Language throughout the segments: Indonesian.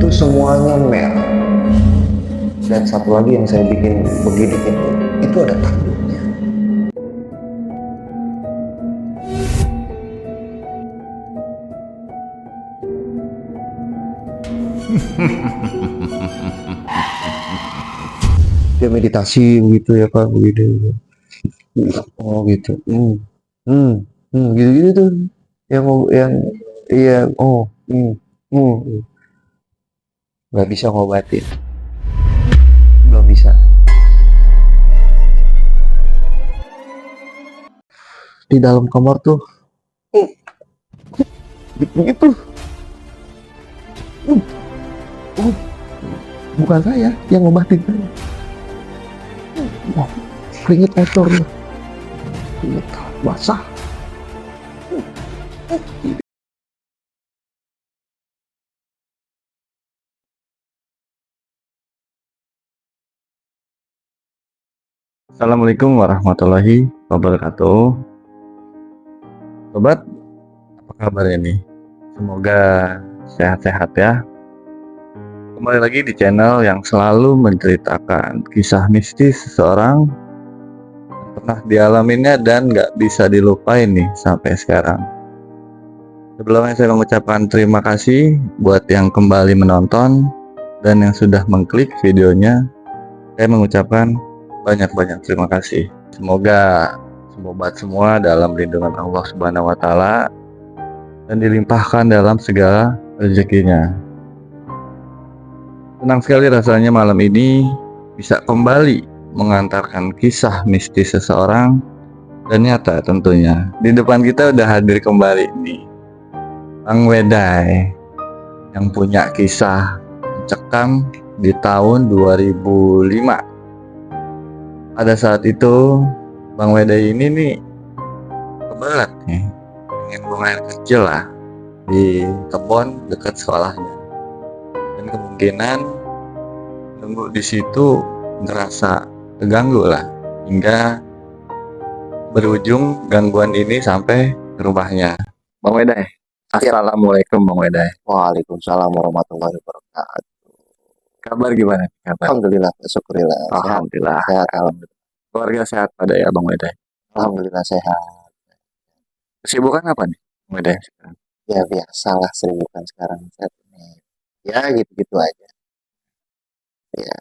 itu semuanya merah. Dan satu lagi yang saya bikin begini itu ada tanduknya. Dia meditasi begitu ya Pak, begitu. Oh gitu. Gitu-gitu tuh. Yang iya, nggak bisa ngobatin, belum bisa. Di dalam kamar tuh, begitu. Uh, bukan saya yang ngobatin saya. Wah, keringet kotor, keringet basah. Assalamualaikum warahmatullahi wabarakatuh. Sobat, apa kabar ini? Semoga sehat-sehat ya. Kembali lagi di channel yang selalu menceritakan kisah mistis seseorang yang pernah dialaminya dan nggak bisa dilupain nih sampai sekarang. Sebelumnya saya mengucapkan terima kasih buat yang kembali menonton dan yang sudah mengklik videonya. Saya mengucapkan banyak-banyak terima kasih. Semoga sobat semua dalam lindungan Allah Subhanahu wa taala dan dilimpahkan dalam segala rezekinya. Senang sekali rasanya malam ini bisa kembali mengantarkan kisah mistis seseorang dan nyata tentunya. Di depan kita udah hadir kembali nih Bang Wedai yang punya kisah mencekam di tahun 2005. Pada saat itu Bang Wedai ini nih kebelet nih pengen buang air kecil lah di kebun dekat sekolahnya, dan kemungkinan nunggu di situ ngerasa keganggu lah hingga berujung gangguan ini sampai ke rumahnya. Bang Wedai, assalamualaikum Bang Wedai. Waalaikumsalam warahmatullahi wabarakatuh. Kabar gimana? Kabar? Alhamdulillah, syukurillah. Alhamdulillah. Sehat, alhamdulillah. Keluarga sehat pada ya Bang Wedai? Alhamdulillah sehat. Kesibukan apa nih Bang Wedai sekarang? Ya biasalah kesibukan sekarang saat ini. Ya gitu-gitu aja. Ya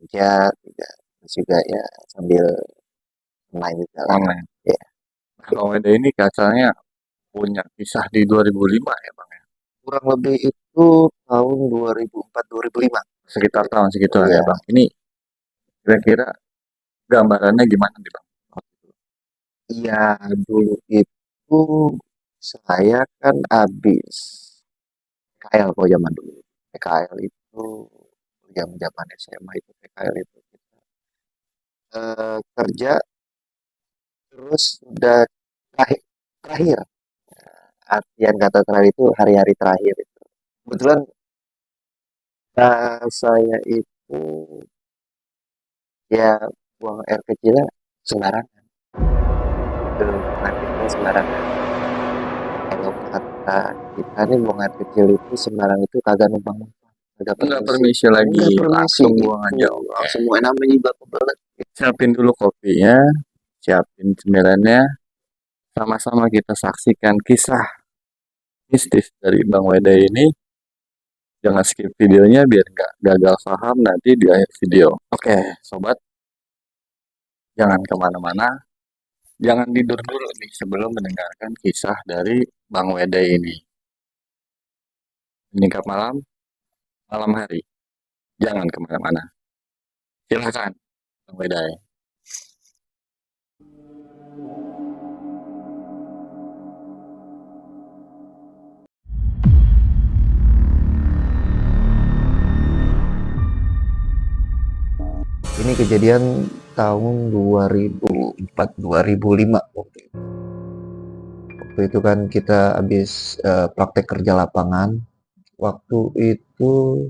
kerja juga, terus juga ya sambil main juga lah. Online. Ya. Nah, Bang Wedai ini katanya punya kisah di 2005 ya Bang ya? Kurang lebih itu tahun 2004-2005. Sekitar tahun segituan Iya. ya Bang. Ini kira-kira gambarannya gimana nih Bang? Iya, dulu itu saya kan habis PKL kok zaman dulu. PKL itu zaman SMA itu PKL itu kita kerja terus udah terakhir terakhir artian kata terakhir itu hari-hari terakhir itu kebetulan saya itu ya buang air kecilnya sembarangan itu buang air kecilnya sembarangan kalau kata kita nih buang air kecil itu sembarang itu kagak numpang kagak Enggak permisi permisi lagi, enggak permisi langsung itu buang aja. Oke. semua namanya juga kebelet Siapin dulu kopinya, siapin cemilannya, sama-sama kita saksikan kisah mistis dari Bang Wedai ini. Jangan skip videonya biar nggak gagal paham nanti di akhir video. Oke, sobat, jangan kemana-mana, jangan tidur dulu nih sebelum mendengarkan kisah dari Bang Wedai ini. Menyingkap malam, malam hari, jangan kemana-mana. Silakan, Bang Wedai. ini kejadian tahun 2004-2005 waktu itu kan kita habis praktek kerja lapangan waktu itu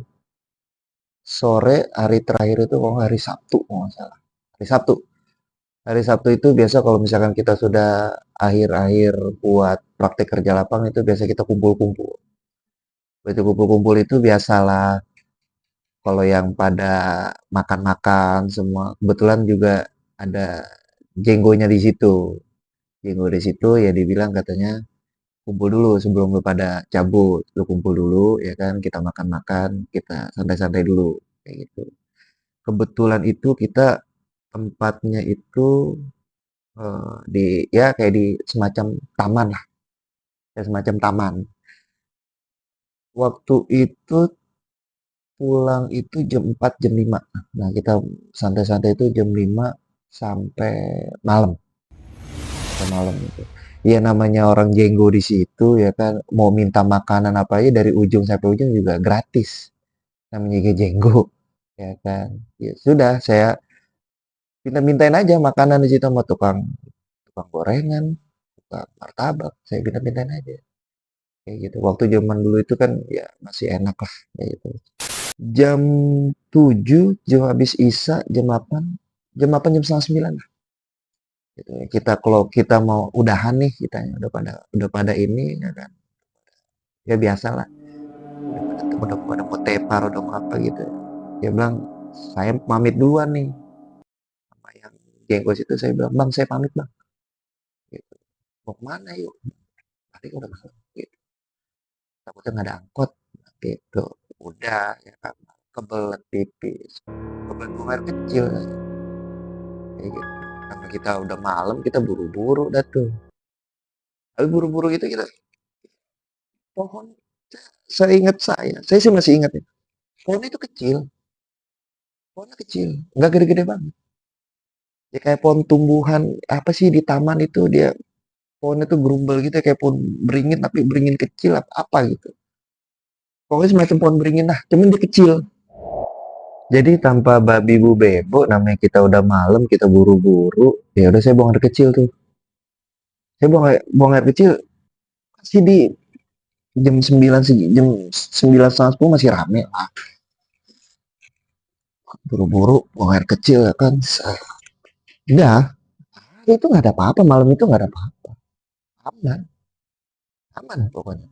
sore hari terakhir itu kalau hari Sabtu kalau nggak salah hari Sabtu itu biasa kalau misalkan kita sudah akhir-akhir buat praktek kerja lapangan itu biasa kita kumpul-kumpul Begitu kumpul-kumpul itu biasalah kalau yang pada makan-makan semua. Kebetulan juga ada jenggonya di situ. Jenggo di situ ya dibilang katanya kumpul dulu sebelum lu pada cabut. Lu kumpul dulu ya kan, kita makan-makan, kita santai-santai dulu kayak gitu. Kebetulan itu kita tempatnya itu di ya kayak di semacam taman lah, kayak semacam taman. Waktu itu pulang itu jam 4 jam 5. Nah, kita santai-santai itu jam 5 sampai malam, sampai malam itu. Ya namanya orang jenggo di situ ya kan, mau minta makanan apa aja dari ujung sampai ujung juga gratis. Namanya juga jenggo ya kan. Ya sudah, saya minta-mintain aja makanan di situ sama tukang tukang gorengan, tukang martabak, saya minta-mintain aja. Kayak gitu. Waktu zaman dulu itu kan ya masih enak lah kayak gitu. Jam 7, jam habis Isya, jam 8 jam 8:30 9 lah. Gitu. Kita kalau kita mau udahan nih kitanya udah pada ini ya kan. Ya biasalah, udah pada mau tepar udah mau apa gitu. Dia bilang saya pamit duluan nih sama yang jengkos itu saya bilang bang saya pamit bang. Gitu. Mau kemana yuk? Tadi udah malam. Gitu. Takutnya nggak ada angkot. Gitu. Udah ya kan. Kebelet pipis. Kebelet buang air kecil. Kayak gitu. Karena kita udah malam, kita buru-buru dah tuh. Tapi buru-buru itu kita pohon, saya ingat saya sih masih ingat ya. Pohon itu kecil, pohonnya kecil, nggak gede-gede banget. Ya kayak pohon tumbuhan apa sih di taman itu dia pohonnya tuh gerumbel gitu ya, kayak pohon beringin tapi beringin kecil apa gitu. Pokoknya semacam pohon beringin lah, cuman dia kecil. Jadi tanpa babi bu bebo, namanya kita udah malam, kita buru-buru, ya udah saya buang air kecil tuh. Saya buang air kecil pasti di jam 9 sih, jam 9 setengah 10 masih rame lah. Buru-buru buang air kecil ya kan. Enggak, itu nggak ada apa-apa. Malam itu nggak ada apa-apa. Aman, aman pokoknya.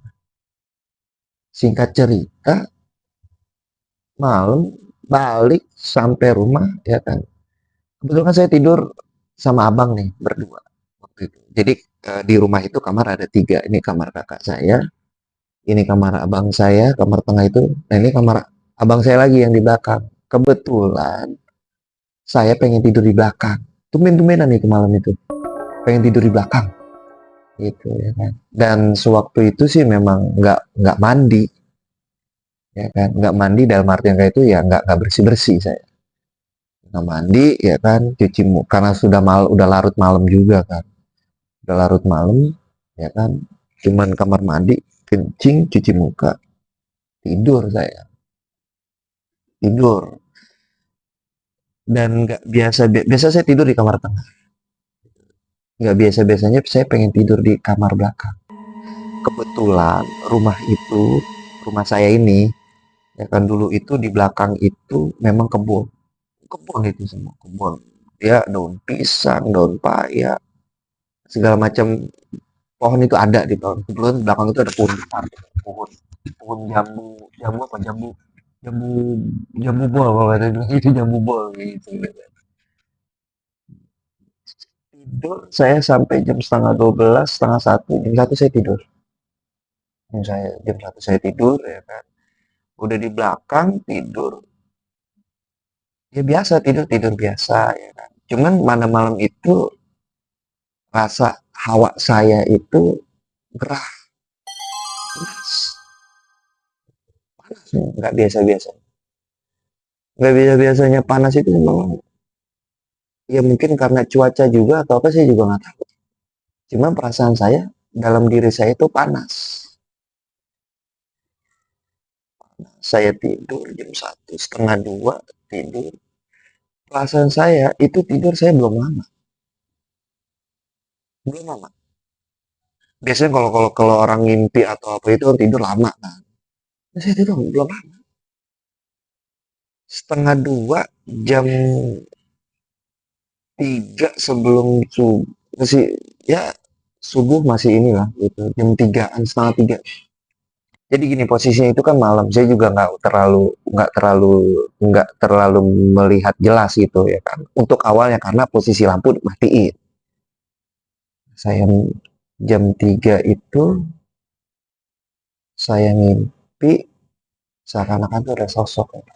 Singkat cerita, malam balik sampai rumah ya kan. Kebetulan kan saya tidur sama abang nih berdua waktu itu. Jadi di rumah itu kamar ada 3. Ini kamar kakak saya, ini kamar abang saya, kamar tengah itu. Nah ini kamar abang saya lagi yang di belakang. Kebetulan saya pengen tidur di belakang. Tumben-tumbenan nih ke malam itu. Pengen tidur di belakang gitu ya kan. Dan sewaktu itu sih memang nggak mandi ya kan, nggak mandi dalam artian kayak itu ya nggak bersih bersih saya, nggak mandi ya kan, cuci muka karena udah larut malam juga kan, udah larut malam ya kan, cuman kamar mandi kencing cuci muka tidur saya, tidur. Dan nggak biasa saya tidur di kamar tengah, nggak biasa biasanya saya pengen tidur di kamar belakang. Kebetulan rumah saya ini ya kan dulu itu di belakang itu memang kebun, kebun itu semua kebun ya, daun pisang, daun paya, segala macam pohon itu ada di belakang. Kebetulan di belakang itu ada pohon besar, pohon pohon jambu, jambu apa jambu, jambu jambu bol kalau kata bilang itu jambu bol gitu. Tidur saya sampai jam 11:30, setengah 1, jam 1 saya tidur. Jam 1 saya tidur ya kan. Udah di belakang tidur. Ya biasa tidur tidur biasa ya kan. Cuman mana malam itu rasa hawa saya itu gerah, panas, panas, nggak biasa-biasa. Nggak biasa-biasanya panas itu memang ya mungkin karena cuaca juga atau apa saya juga nggak tahu. Cuma perasaan saya dalam diri saya itu panas. Saya tidur jam 1 setengah 2 tidur. Perasaan saya itu tidur saya belum lama, belum lama. Biasanya kalau orang ngimpi atau apa itu kan tidur lama kan. Saya tidur belum lama. Setengah 2, jam 3 sebelum subuh masih ya subuh masih inilah gitu, jam 3-an setengah 3 Jadi gini, posisinya itu kan malam, saya juga nggak terlalu melihat jelas gitu ya kan. Untuk awalnya karena posisi lampu matiin. Saya jam 3 itu saya mimpi seakan-akan tuh ada sosok ya.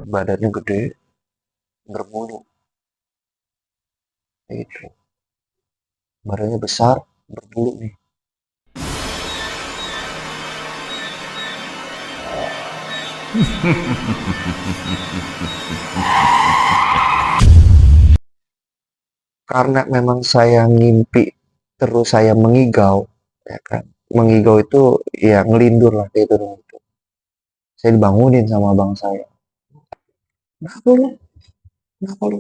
Badannya gede, berbulu, gitu. Badannya besar, berbulu nih. Karena memang saya ngimpi terus saya mengigau, ya kan. Mengigau itu ya ngelindur lah kayak itu. Saya dibangunin sama abang saya. Kenapa lu? Kenapa lu?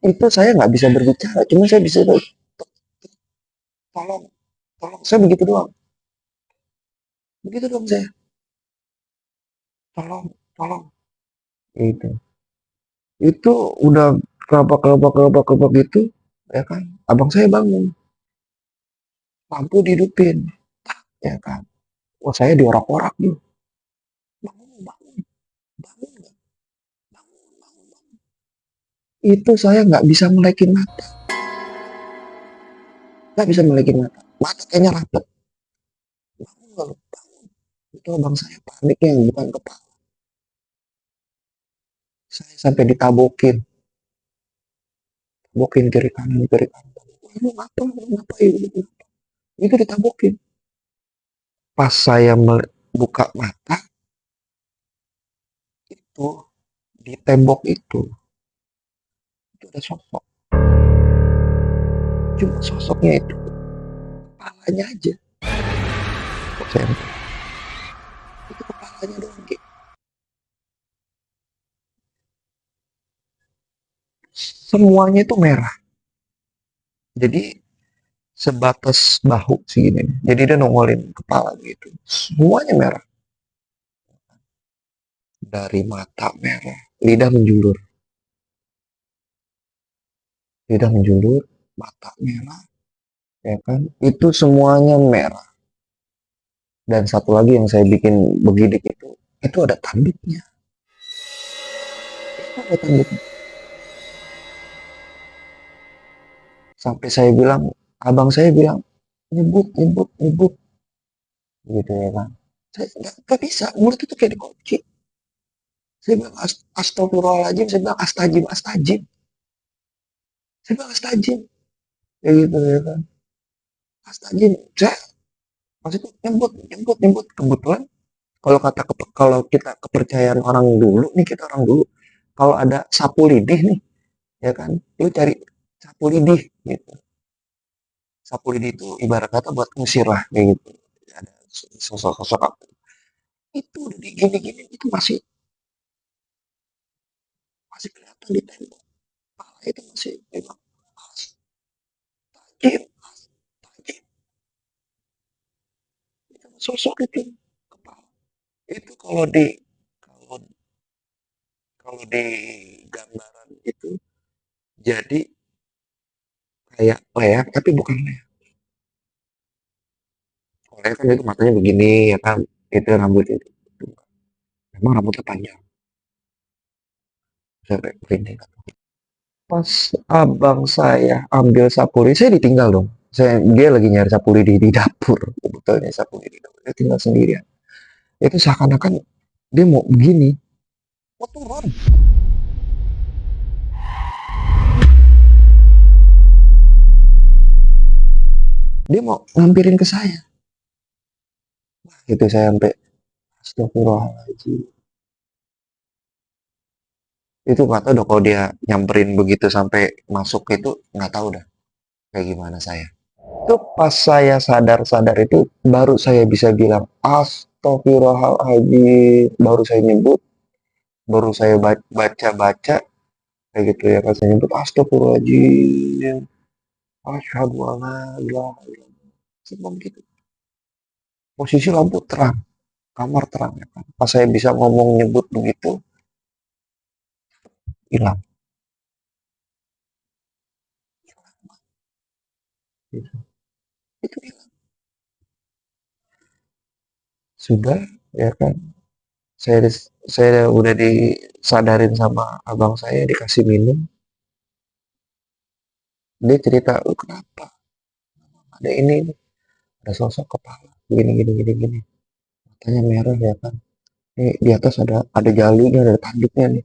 Itu saya nggak bisa berbicara, cuma saya bisa tolong, tolong. Saya begitu doang. Begitu dong saya. Tolong, tolong. Itu. Itu udah kelapa gitu, ya kan. Abang saya bangun, lampu dihidupin, ya kan. Wah saya diorak-orak tuh. Bangun, bangun, bangun, bangun, bangun. Itu saya nggak bisa melekin mata, nggak bisa melekin mata. Mata kayaknya rapet. Bangun, bangun, bangun. Itu abang saya paniknya yang bukan kepala. Saya sampai ditabokin, tabokin kiri kanan, kiri kanan. Lu ngapa, lu ngapain? Itu ditabokin. Pas saya buka mata, itu di tembok itu ada sosok. Cuma sosoknya itu kepalanya aja. Kok saya itu kepalanya doang. Semuanya itu merah. Jadi sebatas bahu segini. Jadi dia nongolin kepala gitu. Semuanya merah. Dari mata merah, lidah menjulur, lidah menjulur, mata merah, ya kan? Itu semuanya merah. Dan satu lagi yang saya bikin begidik itu ada tanduknya. Itu ada tanduknya. Sampai saya bilang, abang saya bilang, nyebut, nyebut, nyebut, gitu ya kan. Saya nggak bisa, mulut itu kayak dikunci. Saya bilang astagfirullahaladzim, saya bilang astajim, astajim. Saya bilang astajim, kayak gitu ya kan. Astajim, saya maksudnya nyebut, nyebut, nyebut. Kebetulan kalau kita kepercayaan orang dulu nih, kita orang dulu, kalau ada sapu lidih nih, ya kan, lu cari sapu lidih gitu. Sapu lidih itu ibarat kata buat ngusir lah kayak gitu. Ada sosok-sosok apa itu udah digini-gini itu masih masih kelihatan di tembok. Kepala itu masih memang tajam, tajam. Itu sosok itu kepala. Itu kalau kalau di gambaran itu jadi kayak leak tapi bukan leak. Kalau leak kan itu matanya begini ya kan, itu rambut itu. Memang rambutnya panjang. Saya merinding. Pas abang saya ambil sapu lidi, saya ditinggal dong. Dia lagi nyari sapu lidi di dapur. Kebetulan sapu lidi di dapur. Dia tinggal sendirian. Itu seakan-akan dia mau begini. Mau turun. Dia mau ngampirin ke saya. Itu saya sampai astagfirullahaladzim. Itu nggak tahu dong kalau dia nyamperin begitu sampai masuk itu nggak tahu dah kayak gimana saya. Itu pas saya sadar-sadar itu baru saya bisa bilang astagfirullahaladzim. Baru saya nyebut, baru saya baca-baca kayak gitu ya kan saya nyebut astagfirullahaladzim. Asyhadu an la ilaha illallah. Sebelum gitu. Posisi lampu terang, kamar terang ya kan. Pas saya bisa ngomong nyebut begitu, hilang. Gitu. itu bilang, sudah ya kan, saya udah disadarin sama abang saya, dikasih minum. Dia cerita, lu kenapa, ada ini, ada sosok kepala gini gini gini gini, matanya merah ya kan, ini di atas ada jalunya, ada tanduknya nih,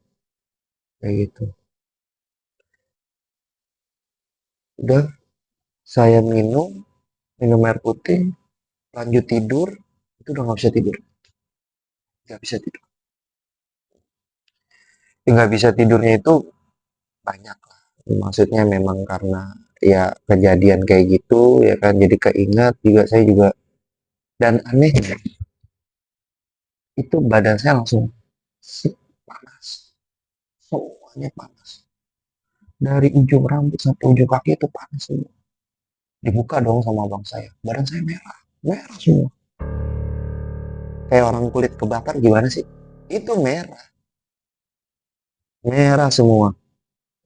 kayak gitu. Udah, saya minum air putih, lanjut tidur. Itu udah nggak bisa tidur, nggak bisa tidur. Nggak bisa tidurnya itu banyak lah, maksudnya memang karena ya kejadian kayak gitu ya kan, jadi keingat juga, saya juga. Dan anehnya itu badan saya langsung panas, semuanya panas, dari ujung rambut sampai ujung kaki itu panas semua. Dibuka dong sama abang saya, badan saya merah, merah semua, kayak orang kulit kebakar gimana sih, itu merah, merah semua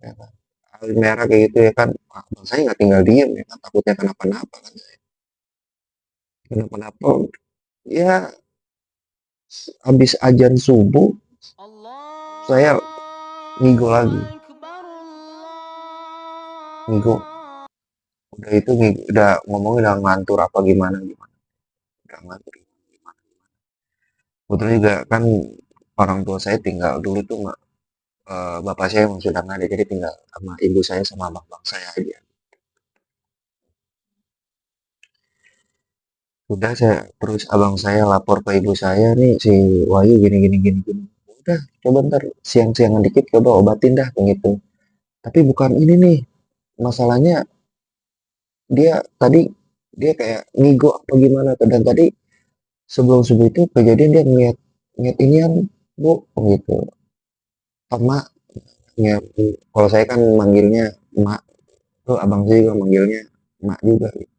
ya kan. Merah kayak gitu ya kan, abang saya nggak tinggal diem ya kan, takutnya kenapa-napa kan, kenapa-napa ya. Habis ajan subuh saya ngigo lagi, ngigo. Udah itu udah ngomongin, udah ngantur apa gimana gimana, udah ngantur gimana. Kebetulan juga kan orang tua saya tinggal dulu tuh bapak saya emang sudah nggak ada, jadi tinggal sama ibu saya sama abang saya aja. Udah, saya terus abang saya lapor ke ibu saya, nih si Wahyu gini gini gini gini. Udah, coba ntar siang-siangan dikit coba obatin dah gitu. Tapi bukan ini nih, masalahnya dia tadi, dia kayak ngigo apa gimana tuh, dan tadi sebelum subuh itu kejadian dia ngeliat ngeliat inian bu gitu, sama ngeliat. Kalau saya kan manggilnya mak, tuh abang saya juga manggilnya mak juga gitu.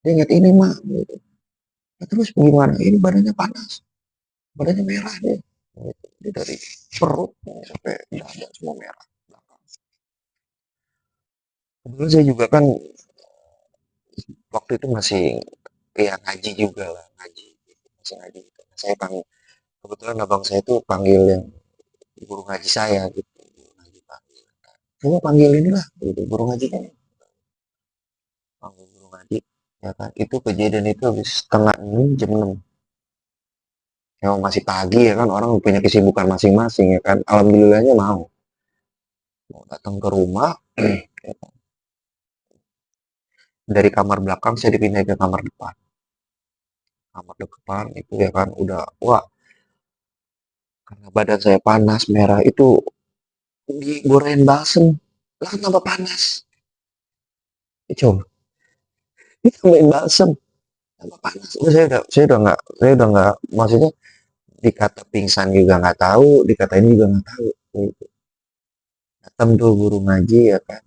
Dia ngeliat ini mak gitu. Nah, terus gimana, ini badannya panas, badannya merah deh gitu. Dia dari perut sampai dada semua merah belakang. Kebetulan saya juga kan waktu itu masih ya ngaji juga lah, ngaji gitu. Masih ngaji gitu. Saya panggil, kebetulan abang saya tuh panggil yang guru ngaji saya gitu, guru ngaji panggil, coba panggil inilah gitu guru ngajinya, panggil guru ngaji ya kan. Itu kejadian itu habis setengah 6, jam 6, yang masih pagi ya kan, orang punya kesibukan masing-masing ya kan. Alhamdulillahnya mau datang ke rumah. Ya kan. Dari kamar belakang saya dipindah ke kamar depan, kamar depan itu ya kan, udah wah, karena badan saya panas merah itu, digorein balsem lah tambah panas. Coba ditambahin balsem tambah panas. Itu saya udah nggak, maksudnya dikata pingsan juga nggak tahu, dikata ini juga nggak tahu gitu. Datang tuh guru ngaji ya kan,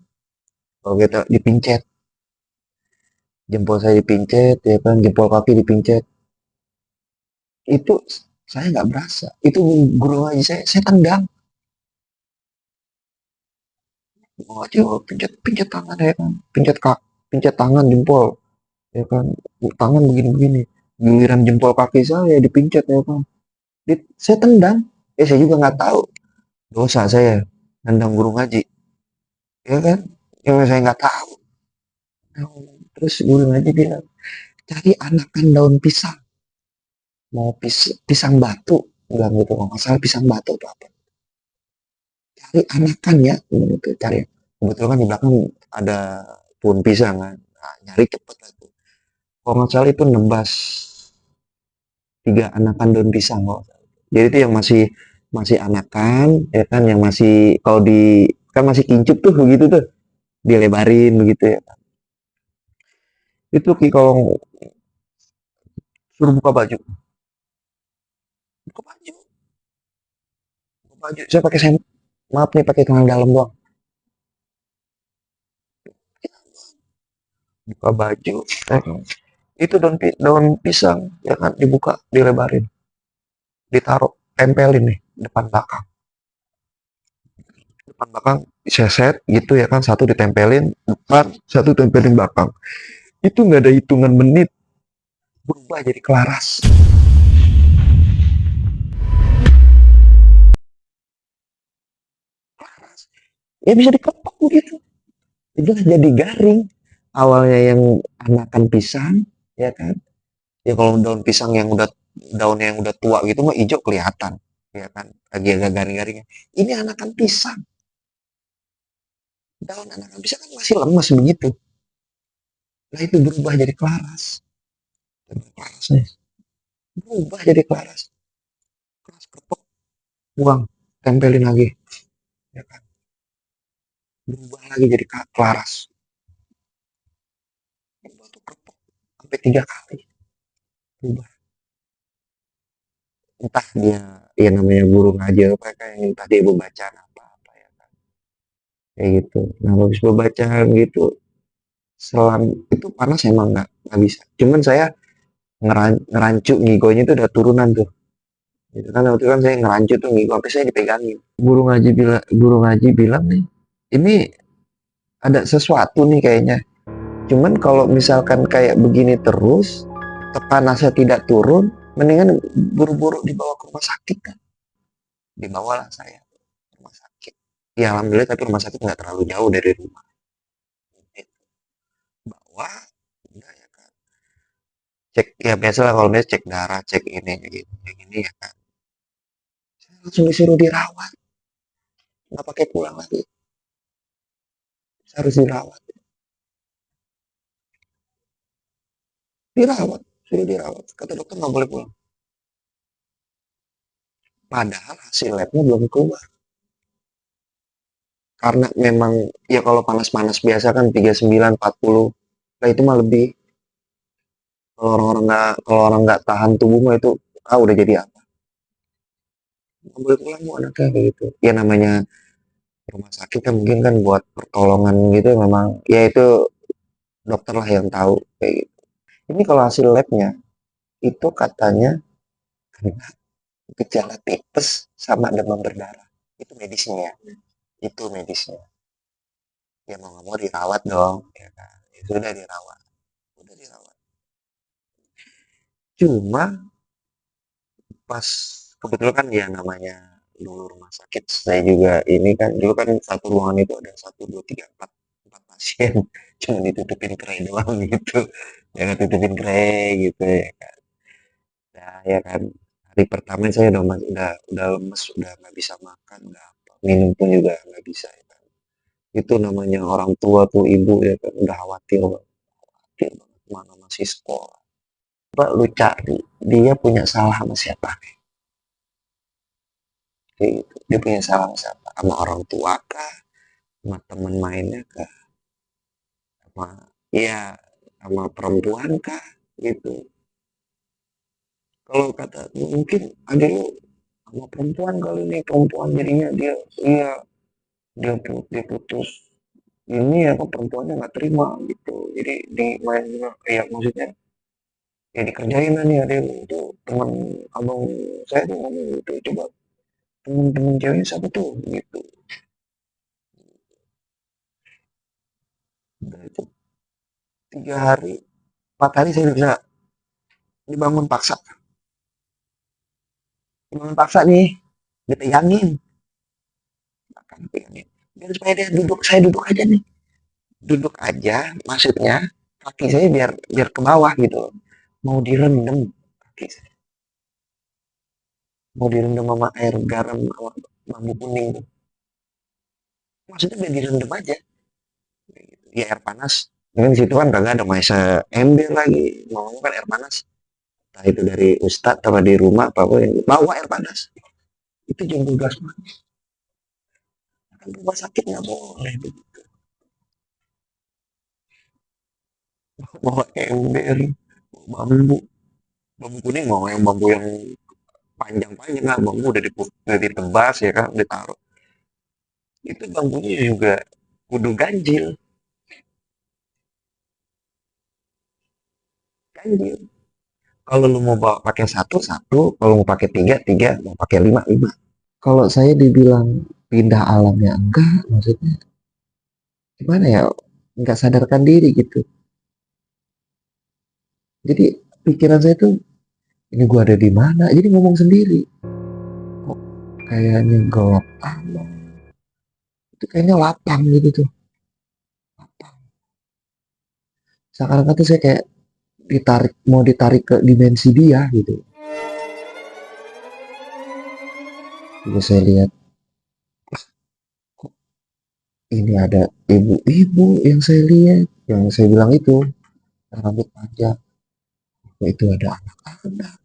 kalau kita dipincet, jempol saya dipincet ya kan, jempol kaki dipincet. Itu saya nggak berasa, itu guru ngaji saya tendang. Guru ngaji, oh, pincet pincet tangan ya kan, pincet kaki, pincet tangan jempol ya kan, tangan begini-begini, giliran jempol kaki saya dipincet ya kan, saya tendang. Saya juga nggak tahu, dosa saya nendang guru ngaji ya kan, yang saya nggak tahu. Terus guru ngaji bilang, cari anakan daun pisang, mau pisang batu, bilang gitu, kalau nggak salah pisang batu atau apa, cari anakan ya gitu, cari. Kebetulan kan di belakang ada pohon pisang kan, nah, nyari cepet lah tuh. Kalau nggak salah itu nebas 3 anakan daun pisang kok. Jadi itu yang masih masih anakan ya kan, yang masih, kalau di kan masih kincup tuh begitu tuh, dilebarin begitu ya. Itu Ki, kalau suruh buka baju, buka baju, buka baju. Saya pakai maaf nih, pakai celana dalam doang. Buka baju, itu daun pisang ya kan, dibuka, dilebarin, ditaruh, tempelin nih depan belakang, depan belakang, seset gitu ya kan, satu ditempelin depan, satu tempelin belakang. Itu nggak ada hitungan menit, berubah jadi kelaras. Kelaras. Ya bisa diketok begitu. Itu jadi garing. Awalnya yang anakan pisang, ya kan? Ya kalau daun pisang yang udah daunnya yang udah tua gitu mah hijau kelihatan, ya kan? Lagi agak garing-garingnya. Ini anakan pisang. Daun anakan pisang kan masih lemas begitu. Nah itu berubah jadi kelaras. Kelasnya berubah jadi kelaras. Kelas ketok, buang, tempelin lagi, ya kan? Berubah lagi jadi kelaras. Berubah tuh ketok sampai 3 kali berubah. Entah dia, ya namanya guru ngaji apa kayak entah dia baca apa ya kan, kayak gitu. Nah habis baca gitu, selang itu panas emang nggak bisa. Cuman saya ngerancu ngigonya itu udah turunan tuh. Gitu kan waktu itu kan saya ngerancu tuh ngigo sampai saya dipegangin. Guru ngaji bilang nih, ini ada sesuatu nih kayaknya. Cuman kalau misalkan kayak begini terus, panasnya tidak turun, mendingan buru-buru dibawa ke rumah sakit kan. Dibawalah saya ke rumah sakit. Ya alhamdulillah tapi rumah sakit nggak terlalu jauh dari rumah. Bawa, udah ya kan. Cek ya biasa lah kalau dia cek darah, cek ini gitu, kayak gini ya kan. Saya langsung disuruh dirawat, nggak pakai pulang lagi. Saya harus dirawat, dirawat, suruh dirawat. Kata dokter nggak boleh pulang. Padahal hasil labnya belum keluar. Karena memang ya kalau panas-panas biasa kan 39, 40. Nah itu mah lebih. Kalau orang nggak tahan tubuh mah itu udah jadi apa? Nggak boleh pulang bu anaknya kayak gitu. Ya namanya rumah sakit kan mungkin kan buat pertolongan gitu memang ya itu dokter lah yang tahu kayak gitu. Ini kalau hasil labnya itu katanya kena gejala tipes sama demam berdarah. Itu medisnya ya. Itu medisnya. Ya mau nggak mau dirawat dong. Ya kan? Ya sudah dirawat. Udah dirawat. Cuma pas kebetulan kan ya namanya dulu rumah sakit saya juga ini kan dulu kan satu ruangan itu ada 1, 2, 3, 4 pasien cuma ditutupin kray doang gitu jangan tutupin kray gitu ya kan nah ya kan hari pertama saya udah lemes udah nggak bisa makan udah apa minum pun juga nggak bisa ya kan itu namanya orang tua tuh ibu ya kan udah khawatir banget mana masih sekolah coba lu cari dia punya salah sama siapa kayak gitu. Dia punya salah sama siapa? Sama orang tua kah? Sama teman mainnya kah? Sama iya sama perempuan kah? Gitu. Kalau kata mungkin ada lu sama perempuan kali ini perempuan jadinya dia iya dia putus ini ya kan perempuannya nggak terima gitu jadi di main juga kayak maksudnya ya dikerjain lah nih ada yang itu teman abang saya tuh ngomong gitu coba temen-temen ceweknya siapa tuh gitu udah itu 3 hari 4 hari saya bisa dibangun paksa dibangun paksa nih dipegangin akan dipegangin biar supaya dia duduk saya duduk aja nih duduk aja maksudnya kaki saya biar biar ke bawah gitu mau direndam kaki saya mau direndam sama air garam sama bambu kuning tuh maksudnya biar direndam aja ya air panas dengan situ kan kagak ada masa ember lagi mau kan air panas entah itu dari ustadz atau di rumah apa apa yang bawa air panas itu jam 12 malam kan rumah sakit nggak boleh bawa ember bambu bambu kuning mau yang bambu yang panjang-panjang lah bambu udah ditebas ya kan ditaruh itu bambunya juga kudu ganjil ganjil kalau lu mau bawa pakai satu satu kalau mau pakai tiga tiga mau pakai lima lima kalau saya dibilang pindah alam ya enggak maksudnya gimana ya nggak sadarkan diri gitu Jadi pikiran saya tuh, ini gua ada di mana? Jadi ngomong sendiri. Kok kayaknya gelap amat. Itu kayaknya lapang gitu tuh. Seakan-akan tuh saya kayak mau ditarik ke dimensi dia gitu. Terus saya lihat, kok ini ada ibu-ibu yang saya lihat, yang saya bilang itu rambut panjang. Kok itu ada anak-anak,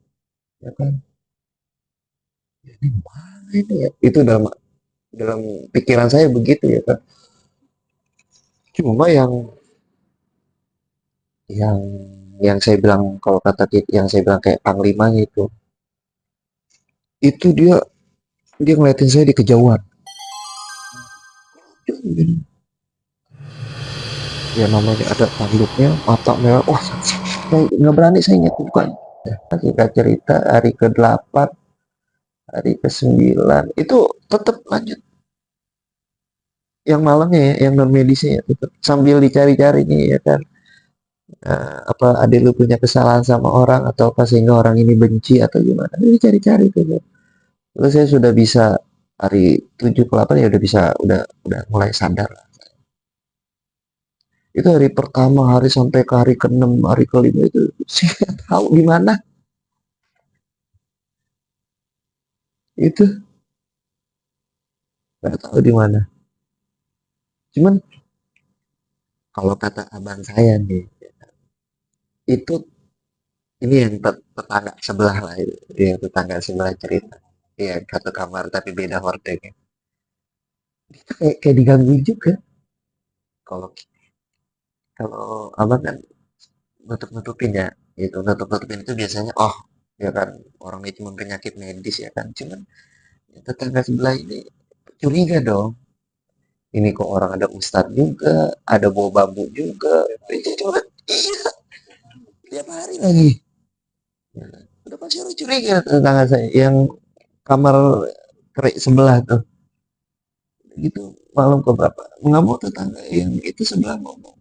ya kan? Ini mana ini ya? Itu dalam dalam pikiran saya begitu ya kan. Cuma yang yang saya bilang, kalau kata yang saya bilang kayak panglimanya itu dia dia ngeliatin saya di kejauhan. Ya namanya ada tanduknya, mata merah, wah nggak berani saya nyentuh bukan. Kita cerita hari ke-8, hari ke-9 itu tetap lanjut, yang malamnya ya, yang non medisnya ya, tetap sambil dicari-cari nih ya kan. Apa adik lu punya kesalahan sama orang atau apa sehingga orang ini benci atau gimana, ini dicari-cari tuh. Terus saya sudah bisa hari 7 ke 8 ya udah bisa, udah mulai sadar. Itu hari pertama, hari sampai ke hari ke-6, hari ke-5 itu saya nggak tahu di mana. Itu nggak tahu di mana. Cuman kalau kata abang saya nih, itu ini yang tetangga sebelah lah itu. Ya, tetangga sebelah cerita. Iya, satu kamar tapi beda hordeng. Itu kayak digangguin juga. Kalau kalau abang kan nutup-nutupin ya. Itu nutup-nutupin itu biasanya, oh ya kan, orang itu cuma penyakit medis ya kan. Cuman ya, tetangga sebelah ini curiga dong. Ini kok orang ada ustadz juga, ada bawa bambu juga. Itu cuma iya, tiap hari lagi. Ya, udah pasti harus curiga tetangga saya yang kamar kerik sebelah tuh. Gitu malam ke berapa? Nggak mau tetangga yang itu sebelah ngomong.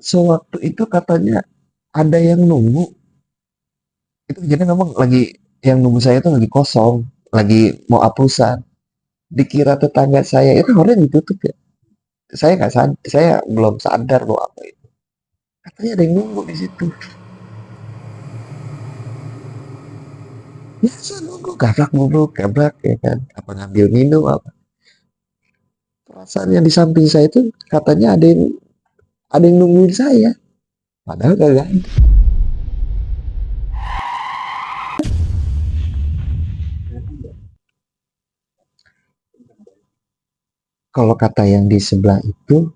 Sewaktu itu katanya ada yang nunggu. Itu jadi memang lagi, yang nunggu saya itu lagi kosong, lagi mau apusan. Dikira tetangga saya itu orangnya ditutup ya. Saya nggak sadar, saya belum sadar loh apa itu. Katanya ada yang nunggu di situ. Biasa nunggu, gabrak gubruk, gabrak ya kan. Apa ngambil minum apa. Perasaan yang di samping saya itu katanya ada yang nungguin saya. Padahal kagak. Kalau kata yang di sebelah itu,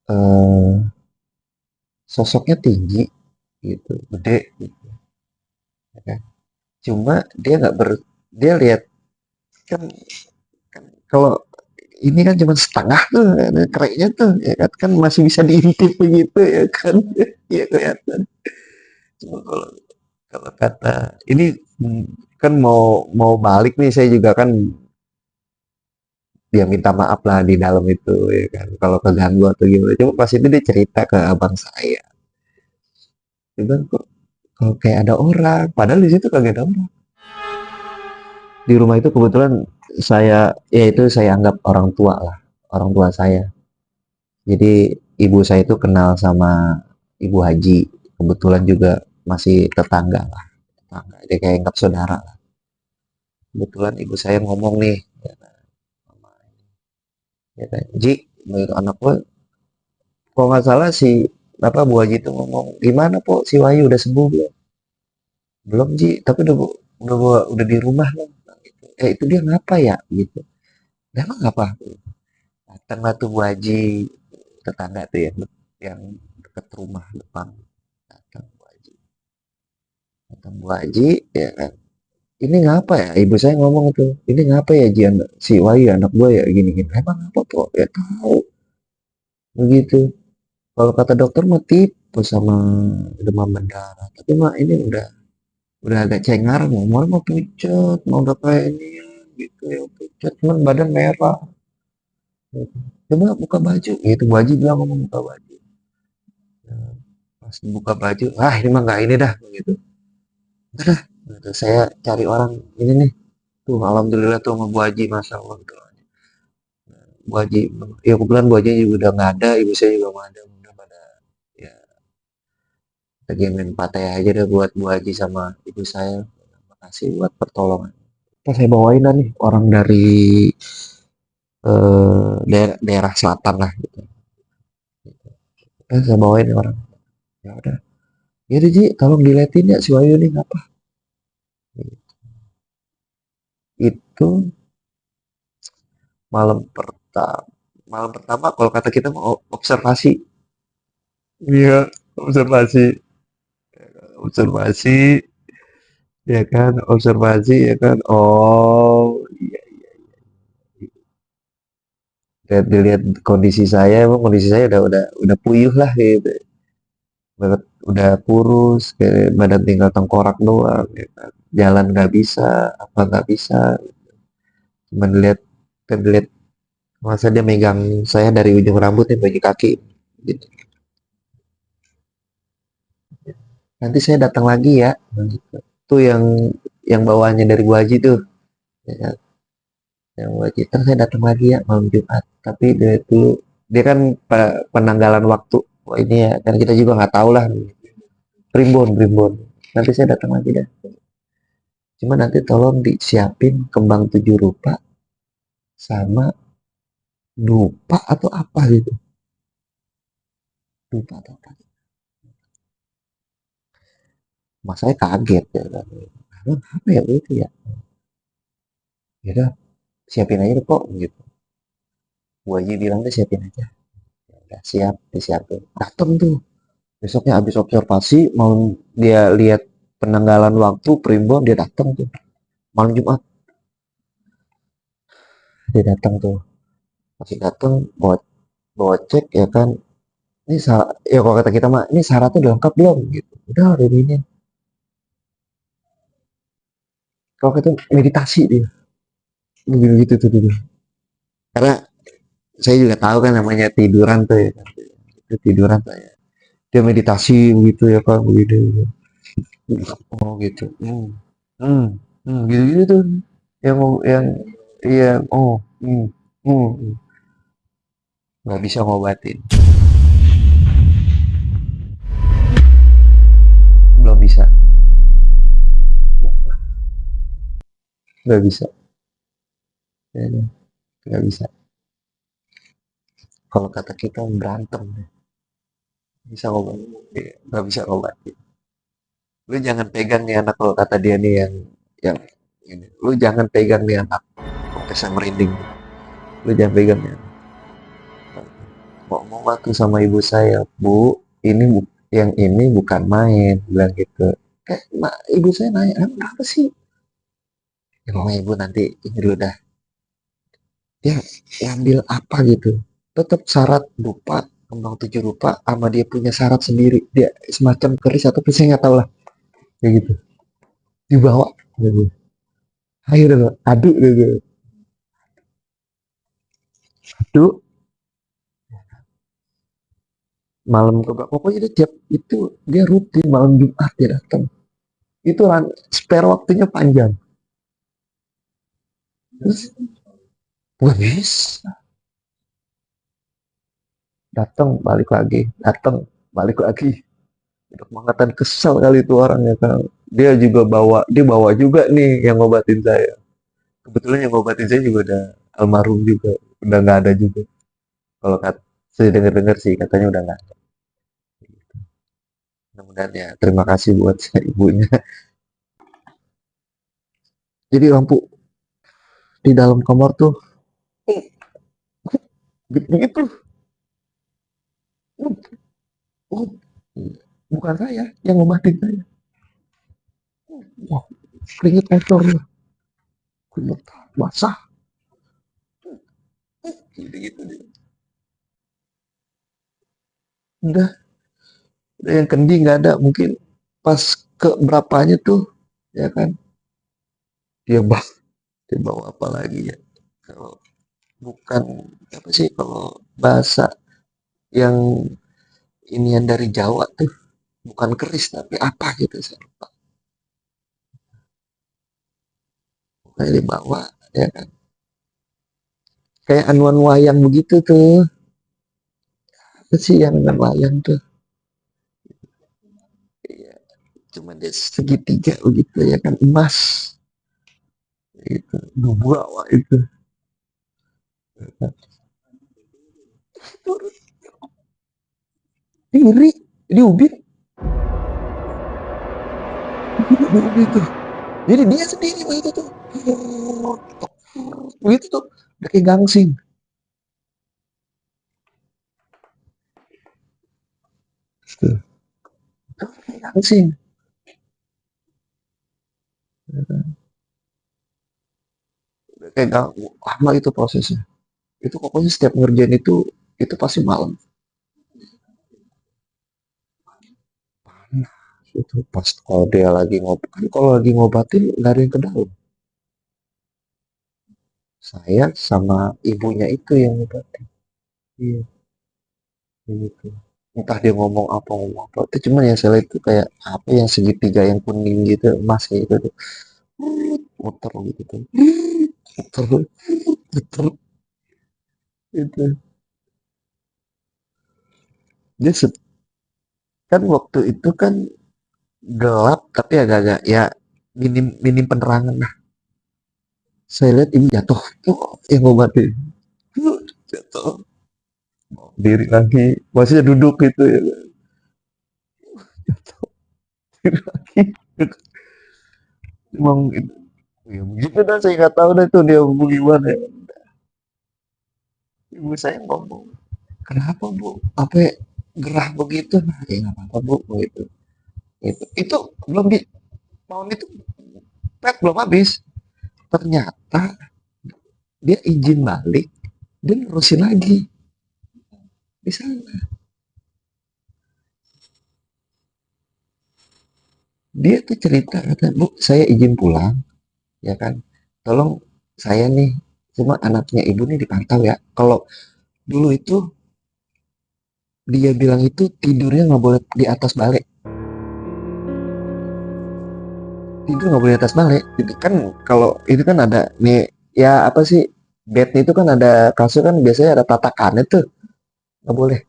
eh, sosoknya tinggi gitu, gede gitu, ya kan. Cuma dia nggak dia lihat kan, kalau ini kan cuma setengah tuh kereknya tuh ya kan, masih bisa diintip begitu ya kan. Ya kelihatan. Cuma kalau kalau kata ini, kan mau mau balik nih, saya juga kan dia minta maaf lah di dalam itu ya kan, kalau keganggu atau gimana. Cuma pas itu dia cerita ke abang saya, dia bilang kok kalau kayak ada orang, padahal di situ kagak ada orang. Di rumah itu kebetulan saya, ya itu saya anggap orang tua lah, orang tua saya. Jadi ibu saya itu kenal sama ibu Haji, kebetulan juga masih tetangga lah, tetangga. Dia kayak anggap saudara lah. Kebetulan ibu saya ngomong nih, ya kan, Ji, menurut anak gue, kalau nggak salah si apa Bu Haji itu ngomong, gimana po si Wahyu udah sembuh belum? Belum Ji, tapi udah di rumah loh. Itu dia ngapa ya gitu? Emang ngapa? Datanglah tuh Bu Haji, tetangga tuh ya, yang dekat rumah depan. Datang Bu Haji, datang Bu Haji, ya kan. Ini ngapa ya? Ibu saya ngomong tuh, ini ngapa ya Ji, si Wahyu anak gue ya gini gini. Emang apa po? Ya tahu begitu. Kalau kata dokter mah tipes sama demam berdarah. Tapi mah ini udah agak cengar, mau pucat, mau udah kayak ini ya, gitu ya pucat, cuman badan merah. coba buka baju, itu Bu Haji bilang ngomong buka baju. Nah, pas buka baju, ah ini mah nggak ini dah, gitu. Udah, gitu. Saya cari orang ini nih, tuh alhamdulillah tuh sama Bu Haji, masya Allah. Gitu. Bu Haji, ya kebetulan Bu Haji juga udah nggak ada, ibu saya juga nggak ada, udah pada ya lagi main patah aja deh buat Bu Haji sama ibu saya. Makasih buat pertolongan. Pas saya bawain lah nih orang dari daerah selatan lah gitu. Saya bawain nih orang. Ya udah. Ya udah Ji, tolong diliatin ya si Wayu nih apa? Itu malam pertama. Malam pertama kalau kata kita mau observasi. Iya, observasi, observasi, ya kan, observasi, ya kan. Oh, iya, lihat dilihat kondisi saya, emang kondisi saya udah puyuh lah gitu. Udah kurus, kayak badan tinggal tengkorak doang, ya kan. Jalan nggak bisa, apa nggak bisa. Cuman lihat, kan lihat masa dia megang saya dari ujung rambut nih bagi kaki. Gitu. Nanti saya datang lagi ya. Gitu. Tuh yang bawaannya dari Bu Haji tuh. Ya kan? Yang Bu Haji, terus saya datang lagi ya malam Jumat. Tapi dia dulu dia kan penanggalan waktu. Wah ini ya, kan kita juga nggak tahu lah. Primbon, primbon. Nanti saya datang lagi dah. Cuma nanti tolong disiapin kembang tujuh rupa sama dupa atau apa gitu. Dupa atau apa. Mas saya kaget ya kan. Apa ya itu ya? Ya udah, siapin aja deh kok gitu. Bu Haji bilang deh siapin aja. Ya udah siap, disiapin. Dateng tuh. Besoknya habis observasi, mau dia lihat penanggalan waktu primbon dia datang tuh. Malam Jumat dia datang tuh. Masih datang bawa bawa cek ya kan. Ini ya kalau kata kita mah ini syaratnya udah lengkap belum gitu. Udah ini. Kalau kita meditasi dia. Begitu gitu tuh dulu. Karena saya juga tahu kan namanya tiduran tuh ya kan. Itu tiduran tuh ya. Dia meditasi begitu ya kan begitu. Oh gitu. Hmm. Gitu-gitu tuh. Yang iya, oh, hmm. Nggak bisa ngobatin. Belum bisa. Nggak bisa. Ya, nggak bisa. Kalau kata kita berantem, bisa ngobatin. Iya, nggak bisa ngobatin. Lu jangan pegang nih anak kalau kata dia nih yang ini. Lu jangan pegang nih anak. Sampai saya merinding. Lu jangan pegang nih anak. Ngomong waktu sama ibu saya, Bu, ini yang ini bukan main, bilang gitu. Kayak ibu saya nanya, apa sih? Ya pokoknya ibu nanti ini dulu dah. Dia ngambil apa gitu. Tetap syarat lupa, kembang tujuh rupa, sama dia punya syarat sendiri. Dia semacam keris atau saya nggak tahu lah. Kayak gitu. Dibawa. Gitu. Ayo deh, aduk gitu. Aduk malam ke pokoknya dia tiap itu dia rutin malam Jumat dia datang. Itu spare waktunya panjang. Terus gak bisa. Datang balik lagi. Udah kebangetan kesel kali itu orangnya kan. Dia bawa juga nih yang ngobatin saya. Kebetulan yang ngobatin saya juga udah almarhum juga, udah nggak ada juga. Kalau saya dengar-dengar sih katanya udah nggak ada. Mudah-mudahan ya. Terima kasih buat ibunya. Jadi lampu di dalam kamar tuh gitu-gitu. Oh, bukan saya yang ngobatin saya. Wah, keringet kotor, keringet basah. Gitu-gitu. Udah, udah yang kendi nggak ada. Mungkin pas ke berapanya tuh, ya kan? Dia bah, dia bawa apa lagi ya? Kalau bukan apa sih kalau bahasa yang inian dari Jawa tuh, bukan keris tapi apa gitu saya lupa. Kayak dibawa ya kan. Kayak anuan wayang begitu tuh. Apa sih yang anuan wayang tuh? Iya, cuma dia segitiga begitu ya kan emas itu dibawa itu. Iri di ubin, di ubin tuh. Jadi dia sendiri begitu tuh. Begitu tuh, udah kayak gangsing. Tuh, kayak gangsing. Udah kayak lama itu prosesnya. Itu pokoknya setiap ngerjain itu pasti malam. Panas itu pas kalau dia lagi kan kalau lagi ngobatin nggak ada yang ke dalam. Saya sama ibunya itu yang ngobatin. Iya, gitu. Entah dia ngomong apa. Itu cuman yang saya lihat itu kayak apa yang segitiga yang kuning gitu, emas kayak gitu tuh. Muter gitu tuh. Muter, muter itu. Dia kan waktu itu kan gelap tapi agak-agak ya minim minim penerangan lah. Saya lihat ibu jatuh. Yang ngobatin. Jatuh. Diri lagi. Masih duduk gitu ya. Diri lagi. Emang itu. Ya begitu dah saya nggak tahu dah itu dia gimana ya. Ibu saya ngomong, kenapa bu? Apa gerah begitu? Nah, ya nggak apa-apa bu. Gitu. Itu belum di tahun itu pet belum habis. Ternyata dia izin balik, dia nerusin lagi di sana. Dia tuh cerita kata bu, saya izin pulang, ya kan? Tolong saya nih, cuma anaknya ibu nih dipantau ya. Kalau dulu itu dia bilang itu tidurnya nggak boleh di atas balik, tidur nggak boleh di atas balik. Itu kan kalau itu kan ada nih ya apa sih bednya itu kan ada kasur kan biasanya ada tatakannya tuh nggak boleh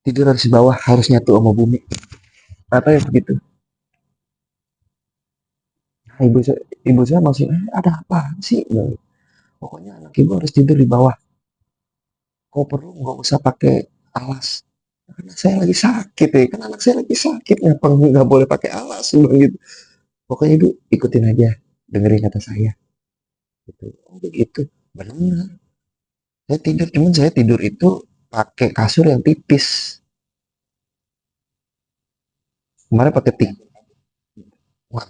tidur harus di bawah harus nyatu sama bumi apa ya begitu. Nah, ibu saya masih ada apa sih. Nah, pokoknya anak ibu harus tidur di bawah, kau perlu nggak usah pakai alas karena saya lagi sakit ya kan anak saya lagi sakit ngapa nggak boleh pakai alas gitu. Pokoknya ibu ikutin aja dengerin kata saya gitu. Oh begitu benar. Saya tidur cuman saya tidur itu pakai kasur yang tipis. Kemarin pakai wah,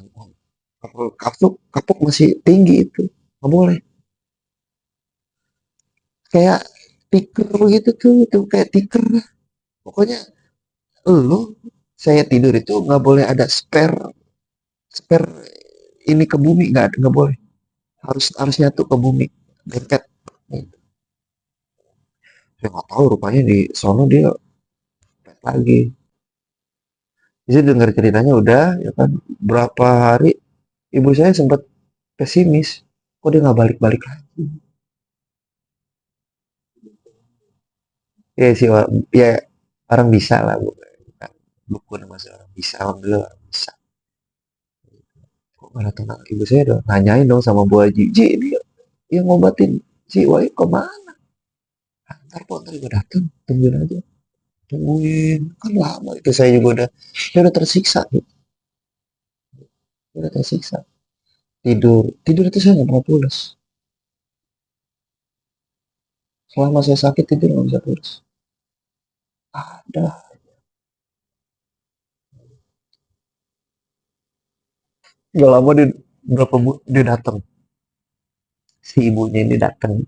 kapuk masih tinggi itu nggak boleh kayak tiker gitu tuh itu kayak tiker pokoknya lu saya tidur itu nggak boleh ada spare spare ini ke bumi nggak boleh harus harus nyatu ke bumi dempet. Saya nggak tahu rupanya di sono dia lagi jadi dengar ceritanya udah ya kan berapa hari ibu saya sempat pesimis kok dia nggak balik-balik lagi ya sih ya orang bisa lah bu dukun masih orang bisa alhamdulillah orang bisa kok nggak datang ibu saya udah nanyain dong sama Bu Haji Ji ini yang ngobatin si Wai kemana ntar kok ntar juga datang tungguin aja tungguin kan lama itu saya udah tersiksa gitu. Saya udah tersiksa tidur tidur itu saya nggak pernah pulas selama saya sakit tidur nggak bisa pulas ada nggak lama dia berapa dia datang si ibunya ini datang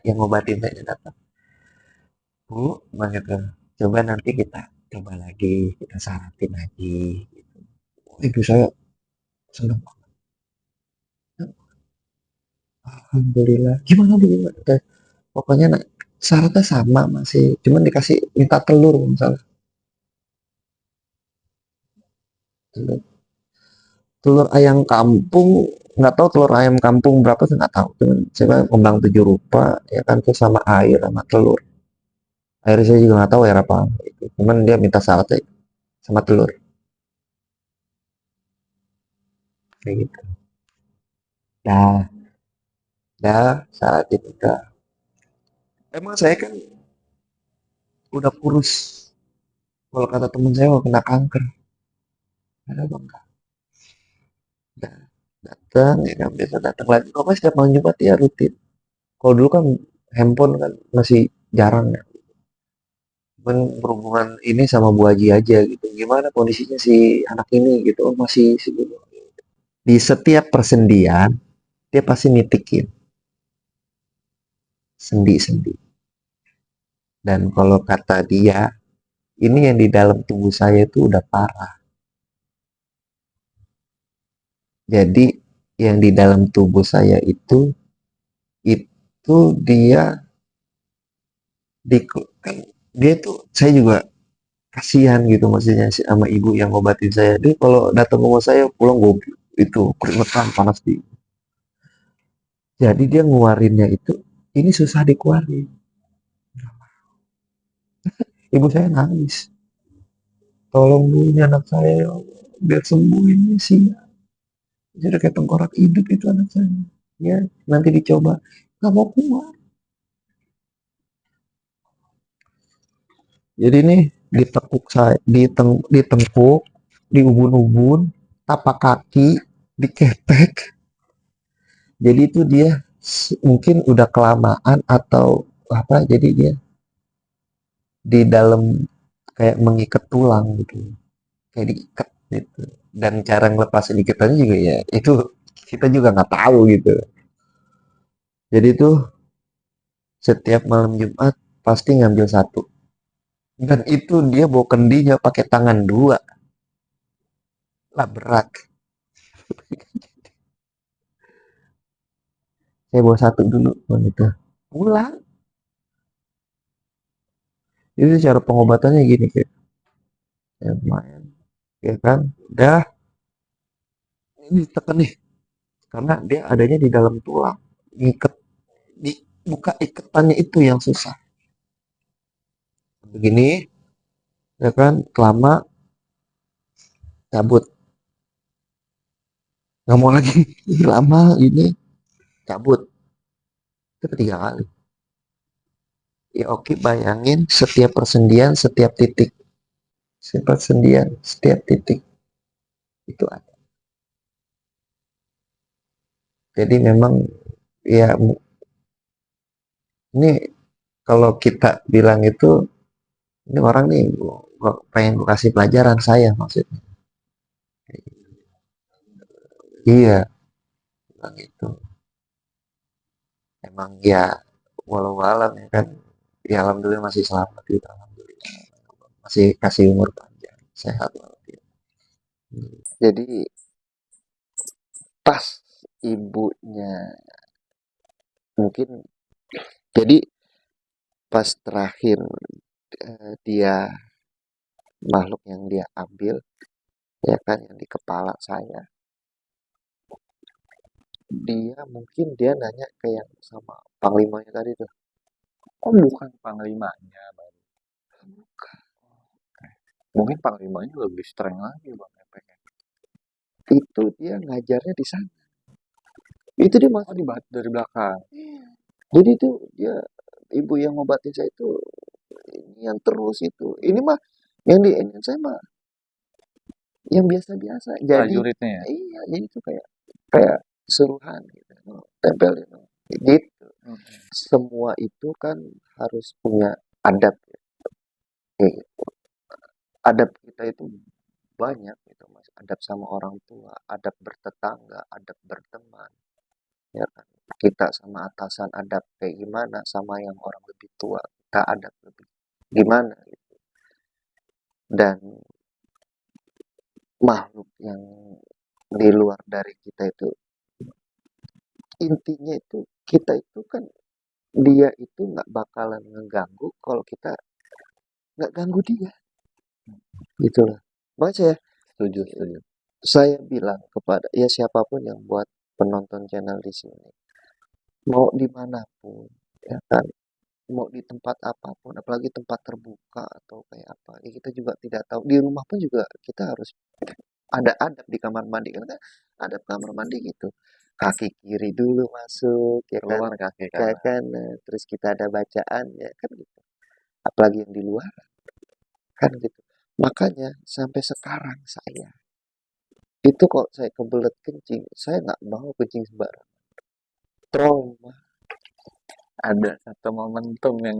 yang ngobatin saya datang bu begitu coba nanti kita coba lagi kita saratin lagi ibu saya senang alhamdulillah gimana bu gimana pokoknya nak syaratnya sama masih, cuman dikasih minta telur misalnya. Telur, telur ayam kampung, nggak tahu telur ayam kampung berapa sih nggak tahu, cuman saya kembang 7 rupa ya kan, tuh sama air sama telur. Air saya juga nggak tahu air apa itu, cuman dia minta syaratnya sama telur kayak gitu. Dah, dah saat itu dah. Emang saya kan udah kurus. Kalau kata temen saya mau kena kanker. Ada bang, dah datang ya kan, biasa datang lagi. Kok mas setiap malam Jumat ya rutin. Kalau dulu kan handphone kan masih jarang ya. Cuman berhubungan ini sama Bu Haji aja gitu. Gimana kondisinya si anak ini gitu. Oh masih segini. Di setiap persendian dia pasti nitikin sendi-sendi. Dan kalau kata dia, ini yang di dalam tubuh saya itu udah parah. Jadi yang di dalam tubuh saya itu dia di kan dia tuh, saya juga kasihan gitu maksudnya sama ibu yang ngobatin saya. Dia kalau datang ke rumah saya pulang gue itu keringetan panas di. Jadi dia ngeluarinnya itu ini susah dikeluarin. Ibu saya nangis. Tolong dulu ini anak saya ya Allah, biar sembuh ini sih. Jadi kayak tengkorak hidup itu anak saya. Ya nanti dicoba. Nggak mau keluar. Jadi nih ditekuk saya, ditengkuk, diubun-ubun, tapak kaki, diketek. Jadi itu dia mungkin udah kelamaan atau apa, jadi dia di dalam kayak mengikat tulang gitu, kayak diikat gitu. Dan cara ngelepas ikatannya juga ya itu kita juga nggak tahu gitu. Jadi itu setiap malam Jumat pasti ngambil satu, dan itu dia bawa kendinya pakai tangan dua, lah berat. Saya bawa satu dulu gitu, pulang. Jadi cara pengobatannya gini kayak ya, main ya kan, udah ini tekan nih karena dia adanya di dalam tulang, ngiket di buka iketannya itu yang susah begini ya kan, lama cabut, nggak mau lagi. Lama ini cabut, itu ketiga kali. Ya oke, bayangin setiap persendian, setiap titik, setiap persendian, setiap titik itu ada. Jadi memang ya ini kalau kita bilang itu, ini orang nih gua pengen gua kasih pelajaran saya maksudnya. Iya, bilang itu emang ya walau alam ya kan, ya alhamdulillah masih selamat gitu, alhamdulillah masih kasih umur panjang sehat walafiat. Jadi pas ibunya mungkin, jadi pas terakhir dia makhluk yang dia ambil ya kan, yang di kepala saya, dia mungkin dia nanya ke yang sama panglimanya tadi tuh. Oh, bukan panglimanya, Bang. Mungkin panglimanya lebih strength lagi, Bang, efeknya. Itu dia ngajarnya di sana, itu dia Oh, masuk. dari belakang. Jadi itu dia, ibu yang ngobatin saya itu ini yang terus itu. Ini mah yang di ini saya mah yang biasa-biasa. Jadi Prajuritnya ya? iya, jadi itu kayak kayak suruhan gitu. Oh, tempelin. Oh, gitu. Semua itu kan harus punya adab ya. Gitu. Adab kita itu banyak gitu Mas. Adab sama orang tua, adab bertetangga, adab berteman, ya kan. Kita sama atasan adab kayak gimana, sama yang orang lebih tua kita adab lebih gimana gitu. Dan makhluk yang di luar dari kita itu, intinya itu kita itu kan dia itu nggak bakalan ngeganggu kalau kita nggak ganggu dia, gitu loh. Makanya Setuju, setuju. saya bilang kepada ya siapapun yang buat penonton channel di sini, mau dimanapun, ya kan, mau di tempat apapun, apalagi tempat terbuka atau kayak apa, ya kita juga tidak tahu. Di rumah pun juga kita harus ada adab di kamar mandi kan, adab kamar mandi gitu. Kaki kiri dulu masuk, ya kan, Keluar kaki kayak kanan. kanan, terus kita ada bacaan, ya kan gitu. Apalagi yang di luar, kan gitu. Makanya sampai sekarang saya itu kok saya kebelet kencing, saya nggak mau kencing sembarang. Trauma. Ada satu momentum yang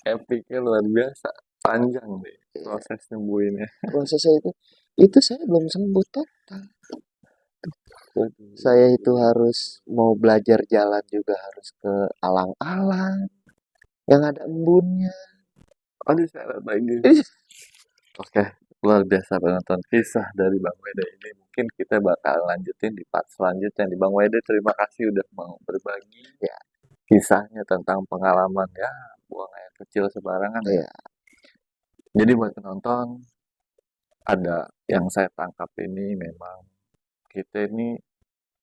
epicnya luar biasa. Panjang deh Ya, proses nyembuhinnya. proses saya itu saya belum sembuh total. Saya itu harus mau belajar jalan juga harus ke alang-alang yang ada embunnya. Aduh, saya lagi. Oke, luar biasa penonton kisah dari Bang Wede ini. Mungkin kita bakal lanjutin di part selanjutnya nih. Bang Wede, terima kasih udah mau berbagi Ya, kisahnya tentang pengalaman ya buang air kecil sembarangan ya. ya, Jadi buat penonton, ada yang saya tangkap ini memang kita ini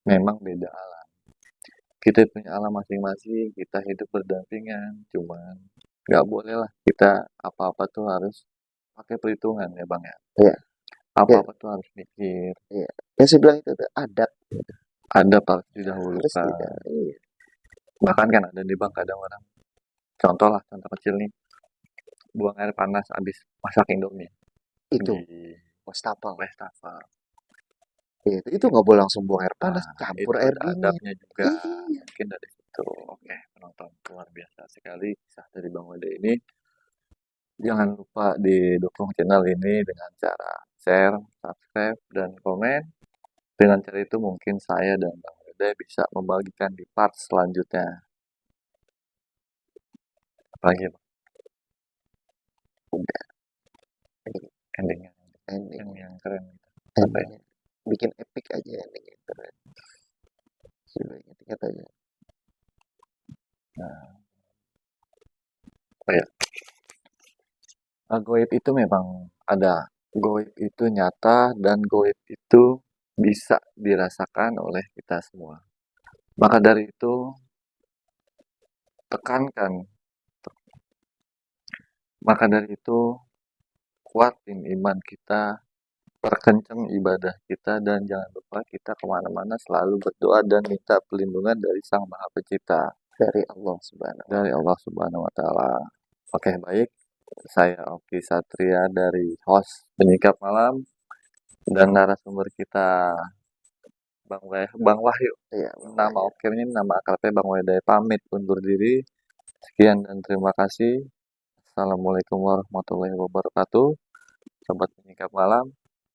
memang beda alam. Kita punya alam masing-masing, kita hidup berdampingan. Cuman nggak boleh lah kita apa-apa tuh harus pakai perhitungan ya Bang ya. ya, ya, Apa-apa tuh harus mikir. ya. Yang saya bilang itu tuh adab Ada harus harus tidak. didahulukan. Iya, Bahkan kan ada di Bang kadang orang. Contoh lah, contoh kecil nih. Buang air panas habis masak Indomie itu di wastafel. wastafel. Ya, itu nggak boleh langsung buang air panas, Nah, campur itu air ada dingin. adabnya juga. Iya, Mungkin dari situ. Oke, penonton luar biasa sekali kisah dari Bang Wede ini. Jangan lupa didukung channel ini dengan cara share, subscribe, dan komen. Dengan cara itu mungkin saya dan Bang Wede bisa membagikan di part selanjutnya. Apalagi Bang, udah ini endingnya ending, yang keren. Apa ya? endingnya bikin epic aja endingnya keren. Sudah ingat aja. Nah, apa ya? Goib itu memang ada. Goib itu nyata dan goib itu bisa dirasakan oleh kita semua. Maka dari itu, tekankan. Maka dari itu, kuatin iman kita, perkencang ibadah kita, dan jangan lupa kita kemana-mana selalu berdoa dan minta perlindungan dari Sang Maha Pencipta, Dari Allah Subhanahu wa dari Allah Subhanahu wa Ta'ala. Oke, baik. Saya Oki Satria dari host Penyingkap Malam dan narasumber kita Bang Wahyu. Iya, Nama oke-nya nama akrabnya Bang Wede pamit undur diri. Sekian dan terima kasih. Assalamualaikum warahmatullahi wabarakatuh. Sobat Penyingkap Malam.